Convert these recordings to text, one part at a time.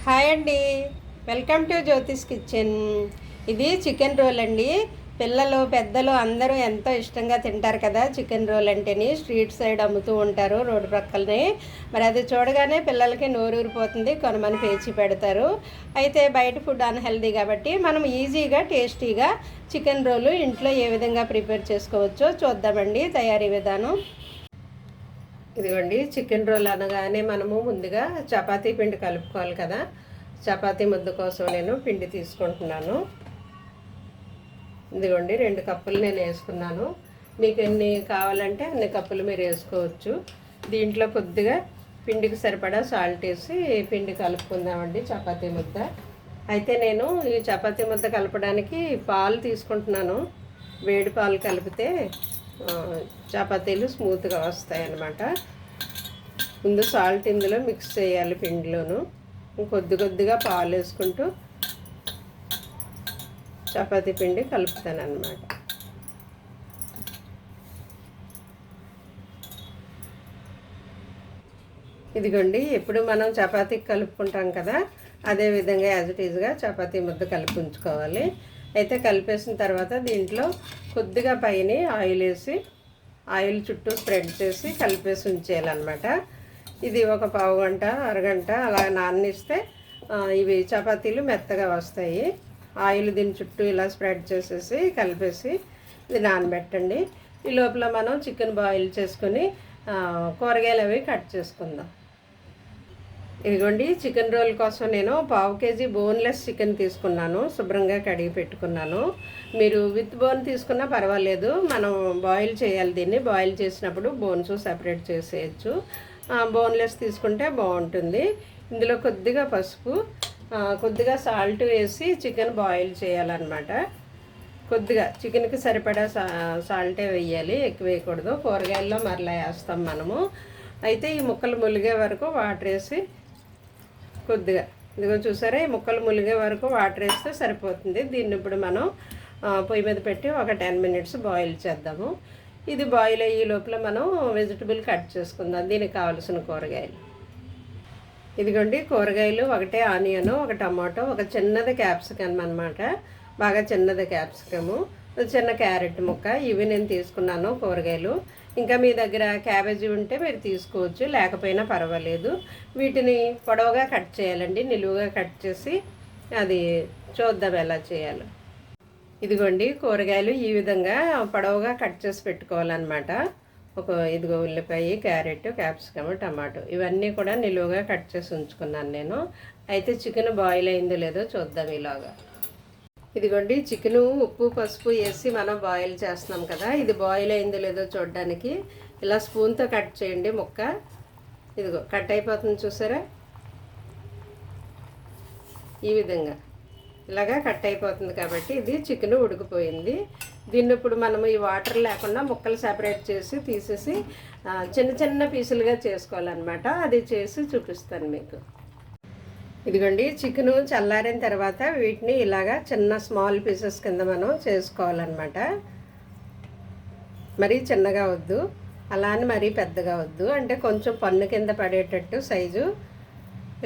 Hi అండి, welcome to Jyothish kitchen. ఇది chicken roll అండి. పిల్లలు పెద్దలు అందరూ ఎంతో ఇష్టంగా తింటారు కదా చికెన్ రోల్ అంటేని. స్ట్రీట్ సైడ్ అమ్ముతూ ఉంటారు రోడ్డు ప్రక్కలనే. మరి అది చూడగానే పిల్లలకి నోరూరిపోతుంది, కొనమని పేచి పెడతారు. అయితే బయట ఫుడ్ అన్హెల్దీ కాబట్టి మనం ఈజీగా టేస్టీగా చికెన్ రోలు ఇంట్లో ఏ విధంగా ప్రిపేర్ చేసుకోవచ్చో చూద్దామండి తయారీ విధానం. ఇదిగోండి, చికెన్ రోల్ అనగానే మనము ముందుగా చపాతీ పిండి కలుపుకోవాలి కదా. చపాతీ ముద్ద కోసం నేను పిండి తీసుకుంటున్నాను. ఇదిగోండి 2 కప్పులు నేను వేసుకున్నాను. మీకు ఎన్ని కావాలంటే అన్ని కప్పులు మీరు వేసుకోవచ్చు. దీంట్లో కొద్దిగా పిండికి సరిపడా సాల్ట్ వేసి పిండి కలుపుకుందామండి చపాతీ ముద్ద. అయితే నేను ఈ చపాతీ ముద్ద కలపడానికి పాలు తీసుకుంటున్నాను. వేడి పాలు కలిపితే చపాతీలు స్మూత్గా వస్తాయి అన్నమాట. ముందు సాల్ట్ ఇందులో మిక్స్ చేయాలి పిండిలోను. కొద్దిగా పాలు వేసుకుంటూ చపాతీ పిండి కలుపుతాను అన్నమాట. ఇదిగోండి, ఎప్పుడు మనం చపాతీకి కలుపుకుంటాం కదా, అదే విధంగా యాజ్ ఇట్ ఈజ్గా చపాతీ ముద్ద కలిపి ఉంచుకోవాలి. అయితే కలిపేసిన తర్వాత దీంట్లో కొద్దిగా పైన ఆయిల్ వేసి ఆయిల్ చుట్టూ స్ప్రెడ్ చేసి కలిపేసి ఉంచేయాలన్నమాట. ఇది ఒక పావు గంట అరగంట అలా నాననిస్తే ఇవి చపాతీలు మెత్తగా వస్తాయి. ఆయిల్ దీని చుట్టూ ఇలా స్ప్రెడ్ చేసేసి కలిపేసి ఇది నానబెట్టండి. ఈ లోపల మనం చికెన్ బాయిల్ చేసుకొని కూరగాయలు అవి కట్ చేసుకుందాం. ఇదిగోండి, చికెన్ రోల్ కోసం నేను పావు కేజీ బోన్లెస్ చికెన్ తీసుకున్నాను. శుభ్రంగా కడిగి పెట్టుకున్నాను. మీరు విత్ బోన్ తీసుకున్నా పర్వాలేదు. మనం బాయిల్ చేయాలి దీన్ని. బాయిల్ చేసినప్పుడు బోన్స్ సెపరేట్ చేసేయచ్చు. బోన్లెస్ తీసుకుంటే బాగుంటుంది. ఇందులో కొద్దిగా పసుపు, కొద్దిగా సాల్ట్ వేసి చికెన్ బాయిల్ చేయాలన్నమాట. కొద్దిగా చికెన్కి సరిపడా సాల్టే వేయాలి, ఎక్కువ వేయకూడదు. కూరగాయల్లో మరలా వేస్తాం మనము. అయితే ఈ ముక్కలు ములిగే వరకు వాటర్ వేసి కొద్దిగా ఇదిగో చూసారా, ఈ ముక్కలు ములిగే వరకు వాటర్ వేస్తే సరిపోతుంది. దీన్ని ఇప్పుడు మనం పొయ్యి మీద పెట్టి ఒక 10 మినిట్స్ బాయిల్ చేద్దాము. ఇది బాయిల్ అయ్యే లోపల మనం వెజిటబుల్ కట్ చేసుకుందాం. దీనికి కావాల్సిన కూరగాయలు ఇదిగోండి. కూరగాయలు ఒకటే ఆనియను, ఒక టమాటో, ఒక చిన్నది క్యాప్సికమ్ అనమాట, బాగా చిన్నది క్యాప్సికము, చిన్న క్యారెట్ ముక్క, ఇవి నేను తీసుకున్నాను కూరగాయలు. ఇంకా మీ దగ్గర క్యాబేజీ ఉంటే మీరు తీసుకోవచ్చు, లేకపోయినా పర్వాలేదు. వీటిని పొడవుగా కట్ చేయాలండి, నిలువుగా కట్ చేసి అది చూద్దాం ఎలా చేయాలో. ఇదిగోండి, కూరగాయలు ఈ విధంగా పొడవుగా కట్ చేసి పెట్టుకోవాలన్నమాట. ఇదిగో ఉల్లిపాయ, క్యారెట్, క్యాప్సికమ్, టమాటో ఇవన్నీ కూడా నిలువుగా కట్ చేసి ఉంచుకున్నాను నేను. అయితే చికెన్ బాయిల్ అయిందో లేదో చూద్దాం ఇలాగా. ఇదిగోండి, చికెను ఉప్పు పసుపు వేసి మనం బాయిల్ చేస్తున్నాం కదా, ఇది బాయిల్ అయిందో లేదో చూడడానికి ఇలా స్పూన్తో కట్ చేయండి ముక్క. ఇదిగో కట్ అయిపోతుంది చూసారా, ఈ విధంగా ఇలాగా కట్ అయిపోతుంది కాబట్టి ఇది చికెన్ ఉడికిపోయింది. దీన్ని ఇప్పుడు మనము ఈ వాటర్ లేకుండా ముక్కలు సెపరేట్ చేసి తీసేసి చిన్న చిన్న పీసులుగా చేసుకోవాలన్నమాట. అది చేసి చూపిస్తాను మీకు. ఇదిగోండి, చికెను చల్లారిన తర్వాత వీటిని ఇలాగా చిన్న స్మాల్ పీసెస్ కింద మనం చేసుకోవాలన్నమాట. మరీ చిన్నగా వద్దు, అలా అని మరీ పెద్దగా వద్దు, అంటే కొంచెం పన్ను కింద పడేటట్టు సైజు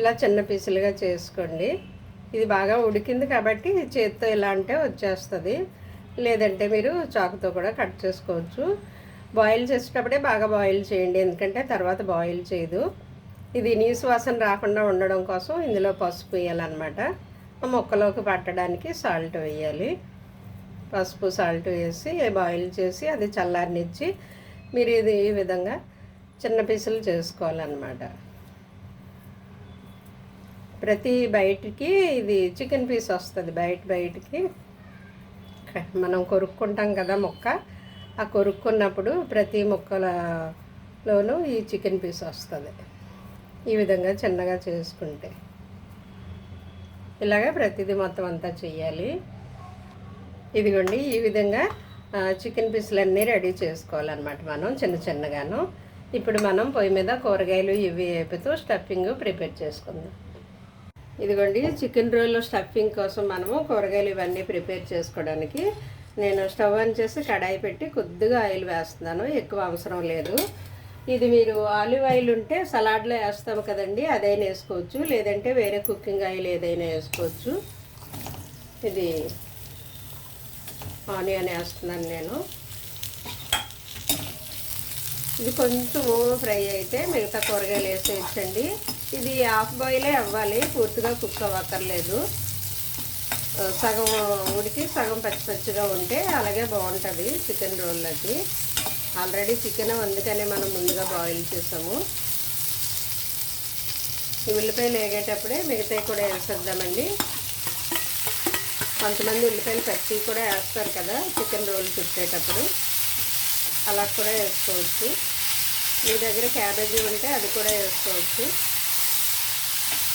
ఇలా చిన్న పీసులుగా చేసుకోండి. ఇది బాగా ఉడికింది కాబట్టి చేతితో ఇలా అంటే వచ్చేస్తుంది, లేదంటే మీరు చాకుతో కూడా కట్ చేసుకోవచ్చు. బాయిల్ చేసేటప్పుడే బాగా బాయిల్ చేయండి, ఎందుకంటే తర్వాత బాయిల్ చేయదు. ఇది నీసు వాసన రాకుండా ఉండడం కోసం ఇందులో పసుపు వేయాలన్నమాట. ముక్కలోకి పట్టడానికి సాల్ట్ వేయాలి. పసుపు సాల్ట్ వేసి బాయిల్ చేసి అది చల్లారనిచ్చి మీరు ఇది ఈ విధంగా చిన్న పీసులు చేసుకోవాలన్నమాట. ప్రతి బయటికి ఇది చికెన్ పీస్ వస్తుంది, బయటికి మనం కొరుక్కుంటాం కదా ముక్క, ఆ కొరుక్కున్నప్పుడు ప్రతి ముక్కలలోనూ ఈ చికెన్ పీస్ వస్తుంది. ఈ విధంగా చిన్నగా చేసుకుంటే ఇలాగ ప్రతిదీ మొత్తం అంతా చేయాలి. ఇదిగోండి, ఈ విధంగా చికెన్ పీసులన్నీ రెడీ చేసుకోవాలన్నమాట మనం చిన్నగాను. ఇప్పుడు మనం పొయ్యి మీద కూరగాయలు ఇవి వేపుతూ స్టఫింగ్ ప్రిపేర్ చేసుకుందాం. ఇదిగోండి, చికెన్ రోల్ స్టఫింగ్ కోసం మనము కూరగాయలు ఇవన్నీ ప్రిపేర్ చేసుకోవడానికి నేను స్టవ్ ఆన్ చేసి కడాయి పెట్టి కొద్దిగా ఆయిల్ వేస్తున్నాను, ఎక్కువ అవసరం లేదు. ఇది మీరు ఆలివ్ ఆయిల్ ఉంటే సలాడ్లో వేస్తాము కదండి, అదైనా వేసుకోవచ్చు, లేదంటే వేరే కుకింగ్ ఆయిల్ ఏదైనా వేసుకోవచ్చు. ఇది ఆనియన్ వేస్తున్నాను నేను. ఇది కొంచెం ఫ్రై అయితే మిగతా కూరగాయలు వేసేయచ్చండి. ఇది హాఫ్ బాయిలే అవ్వాలి, పూర్తిగా కుక్ అవ్వక్కర్లేదు. సగం ఉడికి సగం పచ్చి పచ్చిగా ఉంటే అలాగే బాగుంటుంది చికెన్ రోల్లోకి. ఆల్రెడీ చికెన్ అందుకనే మనం ముందుగా బాయిల్ చేసాము. ఈ ఉల్లిపాయలు వేగేటప్పుడే మిగతాయి కూడా వేసేద్దామండి. కొంతమంది ఉల్లిపాయలు పచ్చి కూడా వేస్తారు కదా చికెన్ రోల్ చుట్టేటప్పుడు, అలా కూడా వేసుకోవచ్చు. మీ దగ్గర క్యాబేజీ ఉంటే అది కూడా వేసుకోవచ్చు.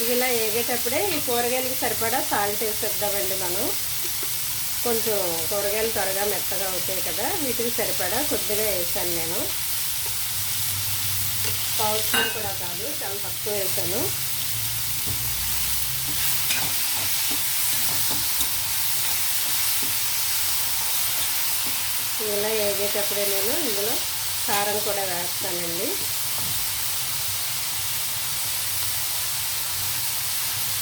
ఇవి ఇలా వేగేటప్పుడే ఈ కూరగాయలకి సరిపడా సాల్ట్ వేసేద్దామండి. మనం కొంచెం కూరగాయలు త్వరగా మెత్తగా అవుతాయి కదా, వీటికి సరిపడా కొద్దిగా వేసాను నేను. పావు స్పూన్ కూడా కాదు, చాలా తక్కువ వేసాను. ఇలా వేగేటప్పుడే నేను ఇందులో కారం కూడా వేస్తానండి.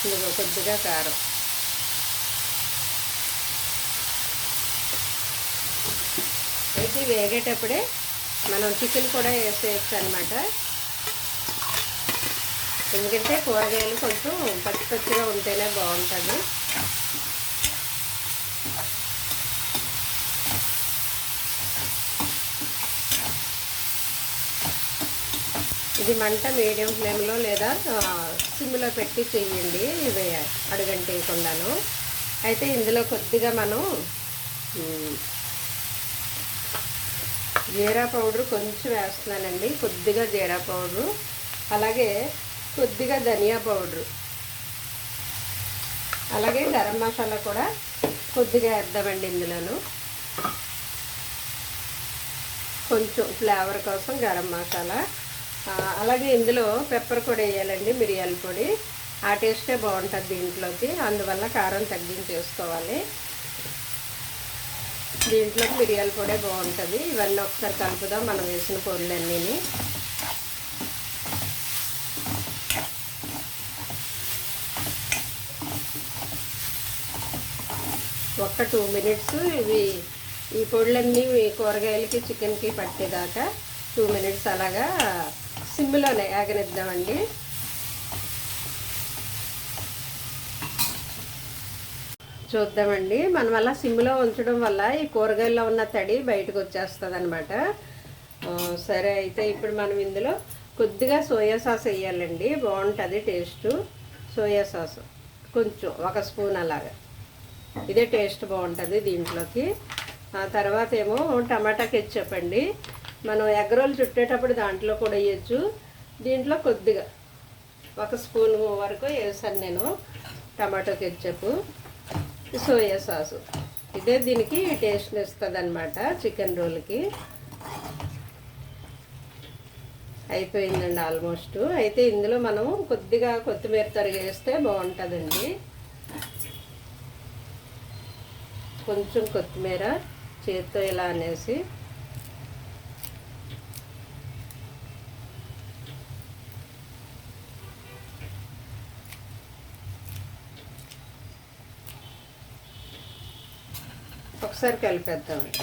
ఇందులో కొద్దిగా కారం. అయితే వేగేటప్పుడే మనం చికెన్ కూడా వేసేయచ్చు అనమాట. ఎందుకంటే కూరగాయలు కొంచెం పచ్చి పచ్చిగా ఉంటేనే బాగుంటుంది. ఇది మంట మీడియం ఫ్లేమ్లో లేదా సిమ్లో పెట్టి చేయండి, ఇవి అడుగంటేయకుండాను. అయితే ఇందులో కొద్దిగా మనం జీరా పౌడర్ కొంచెం వేస్తున్నానండి, కొద్దిగా జీరా పౌడరు, అలాగే కొద్దిగా ధనియా పౌడరు, అలాగే గరం మసాలా కూడా కొద్దిగా వేద్దామండి ఇందులోను. కొంచెం ఫ్లేవర్ కోసం గరం మసాలా, అలాగే ఇందులో పెప్పర్ కూడా వేయాలండి, మిరియాల పొడి. ఆ టేస్టే బాగుంటుంది దీంట్లోకి, అందువల్ల కారం తగ్గించేసుకోవాలి. దీంట్లోకి మిరియాల పొడే బాగుంటుంది. ఇవన్నీ ఒకసారి కలుపుదాం మనం వేసిన పొడులన్నీ. ఒక్క 2 మినిట్స్ ఈ పొడులన్నీ కూరగాయలకి చికెన్కి పట్టేదాకా 2 మినిట్స్ అలాగా సిమ్లోనే ఆగనిద్దామండి. చూద్దామండి. మనం అలా సిమ్లో ఉంచడం వల్ల ఈ కూరగాయల్లో ఉన్న తడి బయటకు వచ్చేస్తుంది అనమాట. సరే, అయితే ఇప్పుడు మనం ఇందులో కొద్దిగా సోయా సాస్ వేయాలండి, బాగుంటుంది టేస్ట్. సోయా సాస్ కొంచెం 1 స్పూన్ అలాగా, ఇదే టేస్ట్ బాగుంటుంది దీంట్లోకి. ఆ తర్వాత ఏమో టమాటా కెచ్చప్ అండి. మనం ఎగ్ రోల్ చుట్టేటప్పుడు దాంట్లో కూడా వేయచ్చు. దీంట్లో కొద్దిగా 1 స్పూన్ వరకు వేసాను నేను టమాటో కెచ్చప్. సోయా సాసు ఇదే దీనికి టేస్ట్ని ఇస్తుంది అనమాట చికెన్ రోల్కి. అయిపోయిందండి ఆల్మోస్ట్. అయితే ఇందులో మనం కొద్దిగా కొత్తిమీర తరిగేస్తే బాగుంటుందండి. కొంచెం కొత్తిమీర చేత్తో ఇలా అనేసి ఒకసారి కలిపేద్దామండి.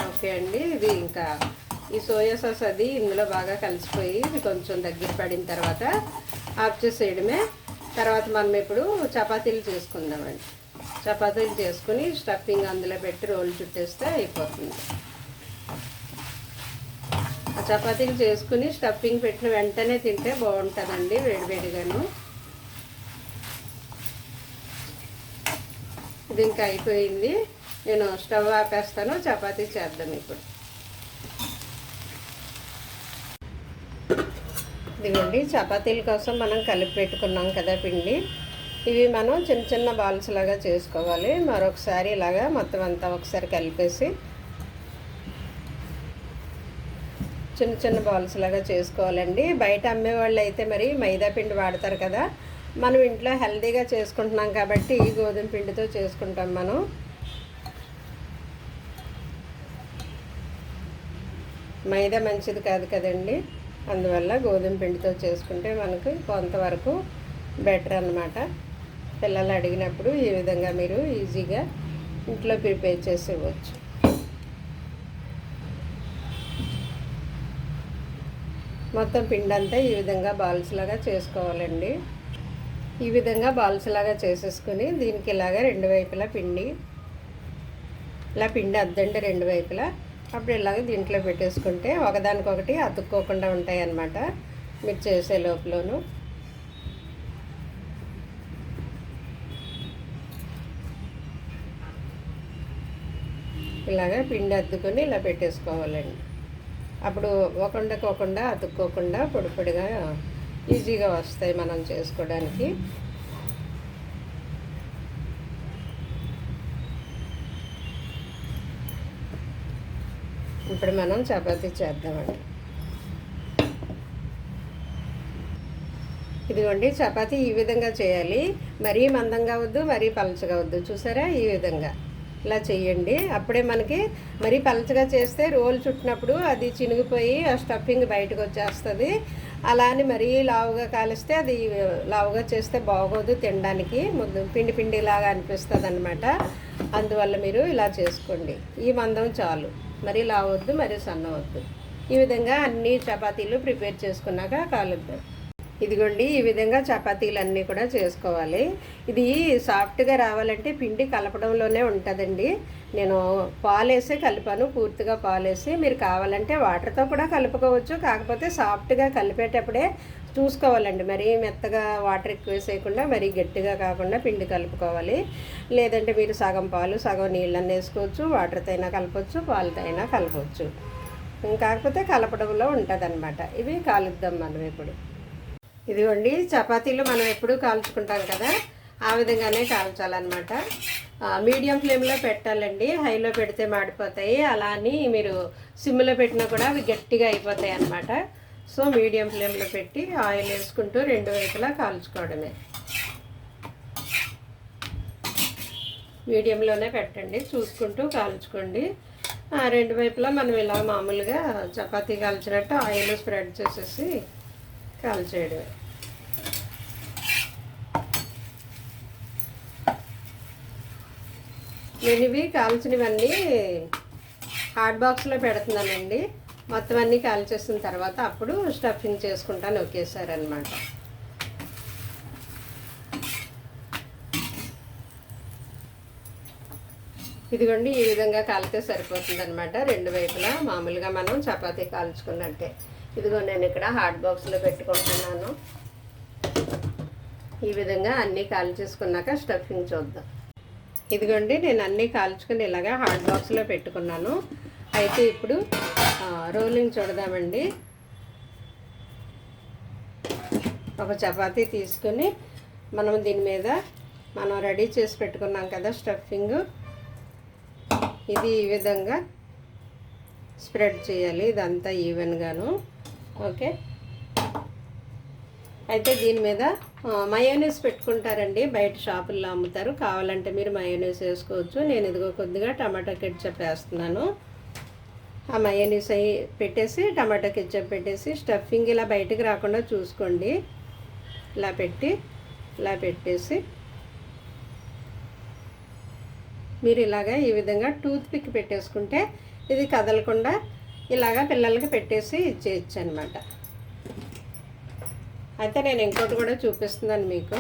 ఓకే అండి. ఇది ఇంకా ఈ సోయా సాస్ అది ఇందులో బాగా కలిసిపోయి ఇది కొంచెం దగ్గర పడిన తర్వాత ఆఫ్ చేసేయడమే. తర్వాత మనం ఇప్పుడు చపాతీలు చేసుకుందామండి. చపాతీలు చేసుకుని స్టఫింగ్ అందులో పెట్టి రోల్ చుట్టేస్తే అయిపోతుంది. ఆ చపాతీలు చేసుకుని స్టఫింగ్ పెట్టిన వెంటనే తింటే బాగుంటుందండి వేడివేడిగాను. ఇది ఇంకా అయిపోయింది. నేను స్టవ్ ఆపేస్తాను, చపాతీ చేద్దాం ఇప్పుడు. ఇదిగోండి చపాతీల కోసం మనం కలిపి పెట్టుకున్నాం కదా పిండి. ఇవి మనం చిన్న చిన్న బాల్స్ లాగా చేసుకోవాలి. మరొకసారి ఇలాగా మొత్తం అంతా ఒకసారి కలిపేసి చిన్న చిన్న బాల్స్ లాగా చేసుకోవాలండి. బయట అమ్మేవాళ్ళు అయితే మరి మైదా పిండి వాడతారు కదా, మనం ఇంట్లో హెల్తీగా చేసుకుంటున్నాం కాబట్టి గోధుమ పిండితో చేసుకుంటాం మనం. మైదా మంచిది కాదు కదండి, అందువల్ల గోధుమ పిండితో చేసుకుంటే మనకు కొంతవరకు బెటర్ అన్నమాట. పిల్లలు అడిగినప్పుడు ఈ విధంగా మీరు ఈజీగా ఇంట్లో ప్రిపేర్ చేసి ఇవ్వచ్చు. మొత్తం పిండి అంతా ఈ విధంగా బాల్స్ లాగా చేసుకోవాలండి. ఈ విధంగా బాల్స్ లాగా చేసేసుకొని దీనికి ఇలాగా రెండు వైపులా ఇలా పిండి అద్దండి రెండు వైపులా. అప్పుడు ఇలాగ దీంట్లో పెట్టేసుకుంటే ఒకదానికొకటి అతుక్కోకుండా ఉంటాయి అన్నమాట మీరు చేసే లోపలను. ఇలాగ పిండి అద్దుకొని ఇలా పెట్టేసుకోవాలండి. అప్పుడు ఒకకుండా అతుక్కోకుండా పొడి పొడిగా ఈజీగా వస్తాయి మనం చేసుకోవడానికి. ఇప్పుడు మనం చపాతీ చేద్దామండి. ఇదిగోండి చపాతీ ఈ విధంగా చేయాలి. మరీ మందంగా వద్దు, మరీ పలచగా వద్దు. చూసారా, ఈ విధంగా ఇలా చేయండి. అప్పుడే మనకి మరీ పలచగా చేస్తే రోల్ చుట్టినప్పుడు అది చినిగిపోయి ఆ స్టఫింగ్ బయటకు వచ్చేస్తుంది. అలా అని మరీ లావుగా కాలిస్తే అది లావుగా చేస్తే బాగోదు, తినడానికి పిండి పిండిలాగా అనిపిస్తుంది అన్నమాట. అందువల్ల మీరు ఇలా చేసుకోండి. ఈ మందం చాలు, మరీ లావద్దు, మరీ సన్నవద్దు. ఈ విధంగా అన్ని చపాతీలు ప్రిపేర్ చేసుకున్నాక కాలుద్దాం. ఇదిగోండి ఈ విధంగా చపాతీలు అన్నీ కూడా చేసుకోవాలి. ఇది సాఫ్ట్గా రావాలంటే పిండి కలపడంలోనే ఉంటుందండి. నేను పాలేసి కలిపాను, పూర్తిగా పాలేసి. మీరు కావాలంటే వాటర్తో కూడా కలుపుకోవచ్చు. కాకపోతే సాఫ్ట్గా కలిపేటప్పుడే చూసుకోవాలండి, మరీ మెత్తగా వాటర్ ఎక్కువ వేసేయకుండా మరీ గట్టిగా కాకుండా పిండి కలుపుకోవాలి. లేదంటే మీరు సగం పాలు సగం నీళ్ళని వేసుకోవచ్చు, వాటర్తో అయినా కలపవచ్చు, పాలతో అయినా కలపవచ్చు. కాకపోతే కలపడంలో ఉంటుంది అన్నమాట. ఇవి కాలుద్దాం మనం ఇప్పుడు. ఇదిగోండి చపాతీలు మనం ఎప్పుడూ కాల్చుకుంటాం కదా, ఆ విధంగానే కాల్చాలన్నమాట. మీడియం ఫ్లేమ్లో పెట్టాలండి, హైలో పెడితే మాడిపోతాయి. అలా అని మీరు సిమ్లో పెట్టినా కూడా అవి గట్టిగా అయిపోతాయి అన్నమాట. సో మీడియం ఫ్లేమ్లో పెట్టి ఆయిల్ వేసుకుంటూ రెండు వైపులా కాల్చుకోవడమే. మీడియంలోనే పెట్టండి, చూసుకుంటూ కాల్చుకోండి. రెండు వైపులా మనం ఇలా మామూలుగా చపాతీ కాల్చినట్టు ఆయిల్ స్ప్రెడ్ చేసేసి కాల్చేయడమే. నేను ఇవి కాల్చినవన్నీ హాట్ బాక్స్లో పెడుతున్నానండి. మొత్తం అన్నీ కాల్చేసిన తర్వాత అప్పుడు స్టఫింగ్ చేసుకుంటాను ఒకేసారి అన్నమాట. ఇదిగోండి ఈ విధంగా కాలితే సరిపోతుంది అన్నమాట. రెండు వైపులా మామూలుగా మనం చపాతీ కాల్చుకున్నట్టే. ఇదిగో నేను ఇక్కడ హాట్ బాక్స్లో పెట్టుకుంటున్నాను. ఈ విధంగా అన్నీ కాల్చేసుకున్నాక స్టఫింగ్ చూద్దాం. ఇదిగోండి నేను అన్నీ కాల్చుకుని ఇలాగా హాట్ బాక్స్లో పెట్టుకున్నాను. అయితే ఇప్పుడు రోలింగ్ చూడదామండి. ఒక చపాతీ తీసుకుని మనం దీని మీద మనం రెడీ చేసి పెట్టుకున్నాం కదా స్టఫింగ్, ఇది ఈ విధంగా స్ప్రెడ్ చేయాలి ఇదంతా ఈవెన్గాను. ఓకే, అయితే దీని మీద మయోనీస్ పెట్టుకుంటారండి, బయట షాపుల్లో అమ్ముతారు. కావాలంటే మీరు మయోనీస్ వేసుకోవచ్చు. నేను ఇదిగో కొద్దిగా టమాటా కెచప్ వేస్తున్నాను. ఆ మయోనీస్ అవి పెట్టేసి టమాటా కెచప్ పెట్టేసి స్టఫింగ్ ఇలా బయటకు రాకుండా చూసుకోండి. ఇలా పెట్టేసి మీరు ఇలాగా ఈ విధంగా టూత్ పిక్ పెట్టేసుకుంటే ఇది కదలకుండా ఇలాగా పిల్లలకి పెట్టేసి ఇచ్చేయచ్చు అనమాట. అయితే నేను ఇంకోటి కూడా చూపిస్తున్నాను మీకు.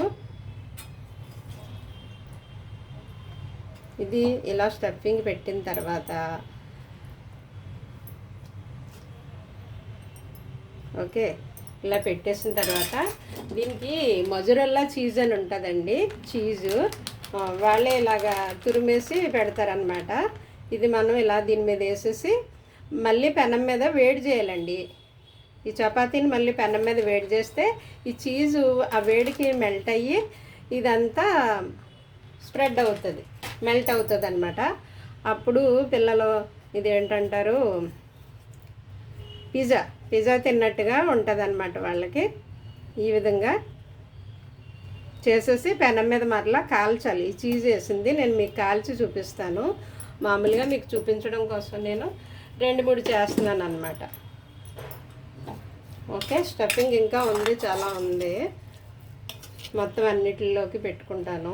ఇది ఇలా స్టఫింగ్ పెట్టిన తర్వాత ఓకే, ఇలా పెట్టేసిన తర్వాత దీనికి మొజరెల్లా చీజ్ అని ఉంటుందండి. చీజు వాళ్ళే ఇలాగా తురిమేసి పెడతారనమాట. ఇది మనం ఇలా దీని మీద వేసేసి మళ్ళీ పెనం మీద వేడి చేయాలండి. ఈ చపాతీని మళ్ళీ పెనం మీద వేడి చేస్తే ఈ చీజు ఆ వేడికి మెల్ట్ అయ్యి ఇదంతా స్ప్రెడ్ అవుతుంది, మెల్ట్ అవుతుంది అనమాట. అప్పుడు పిల్లలు ఇదేంటంటారు, పిజ్జా తిన్నట్టుగా ఉంటుంది అనమాట వాళ్ళకి. ఈ విధంగా చేసేసి పెనం మీద మరలా కాల్చాలి. ఈ చీజ్ వేసింది నేను మీకు కాల్చి చూపిస్తాను. మామూలుగా మీకు చూపించడం కోసం నేను 2-3 చేస్తున్నాను అనమాట. ఓకే, స్టఫింగ్ ఇంకా ఉంది, చాలా ఉంది. మొత్తం అన్నిటిలోకి పెట్టుకుంటాను.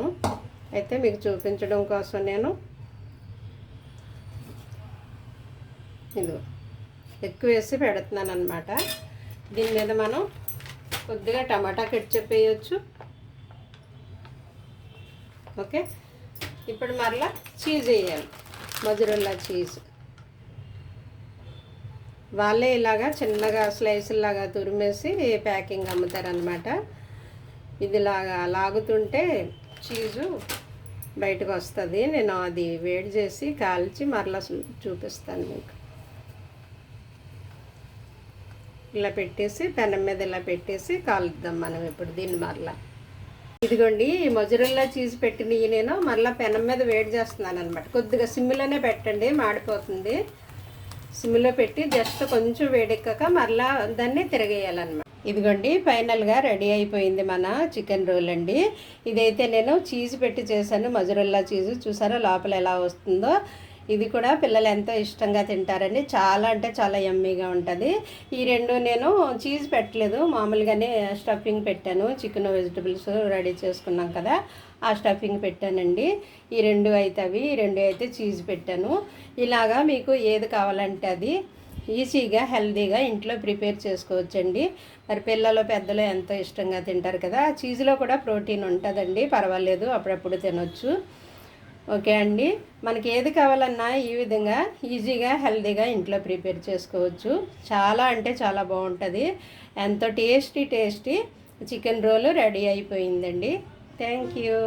అయితే మీకు చూపించడం కోసం నేను ఇది ఎక్కువ వేసి పెడుతున్నాను అనమాట. దీని మీద మనం కొద్దిగా టమాటా కెట్చప్ వేయచ్చు. ఓకే, ఇప్పుడు మరలా చీజ్ వేయాలి. మొజరెల్లా చీజ్ వాళ్ళే ఇలాగా చిన్నగా స్లైసులాగా తురిమేసి ప్యాకింగ్ అమ్ముతారనమాట. ఇది లాగుతుంటే చీజు బయటకు వస్తుంది. నేను అది వేడి చేసి కాల్చి మరలా చూపిస్తాను మీకు. ఇలా పెట్టేసి పెనం మీద ఇలా పెట్టేసి కాలుద్దాం మనం ఇప్పుడు దీన్ని మరలా. ఇదిగోండి, ఈ మొజరెల్లా చీజ్ పెట్టినవి నేను మరలా పెనం మీద వేడి చేస్తున్నాను అనమాట. కొద్దిగా సిమ్లోనే పెట్టండి, మాడిపోతుంది. సిమ్లో పెట్టి జస్ట్ కొంచెం వేడెక్కాక మరలా దాన్ని తిరగేయాలన్నమాట. ఇదిగోండి, ఫైనల్గా రెడీ అయిపోయింది మన చికెన్ రోల్ అండి. ఇదైతే నేను చీజ్ పెట్టి చేశాను, మొజరెల్లా చీజ్. చూసారా లోపల ఎలా వస్తుందో. ఇది కూడా పిల్లలు ఎంతో ఇష్టంగా తింటారండి. చాలా అంటే చాలా యమ్మీగా ఉంటుంది. ఈ 2 నేను చీజ్ పెట్టలేదు, మామూలుగానే స్టఫింగ్ పెట్టాను. చికెన్ వెజిటబుల్స్ రెడీ చేసుకున్నాం కదా, ఆ స్టఫింగ్ పెట్టానండి. ఈ 2 అయితే అవి, ఈ 2 అయితే చీజ్ పెట్టాను. ఇలాగా మీకు ఏది కావాలంటే అది ఈజీగా హెల్తీగా ఇంట్లో ప్రిపేర్ చేసుకోవచ్చండి. మరి పిల్లలు పెద్దలు ఎంతో ఇష్టంగా తింటారు కదా. చీజ్లో కూడా ప్రోటీన్ ఉంటుందండి, పర్వాలేదు, అప్పుడప్పుడు తినొచ్చు. ఓకే అండి, మనకి ఏది కావాలన్నా ఈ విధంగా ఈజీగా హెల్తీగా ఇంట్లో ప్రిపేర్ చేసుకోవచ్చు. చాలా అంటే చాలా బాగుంటుంది. ఎంతో టేస్టీ చికెన్ రోల్ రెడీ అయిపోయిందండి. Thank you.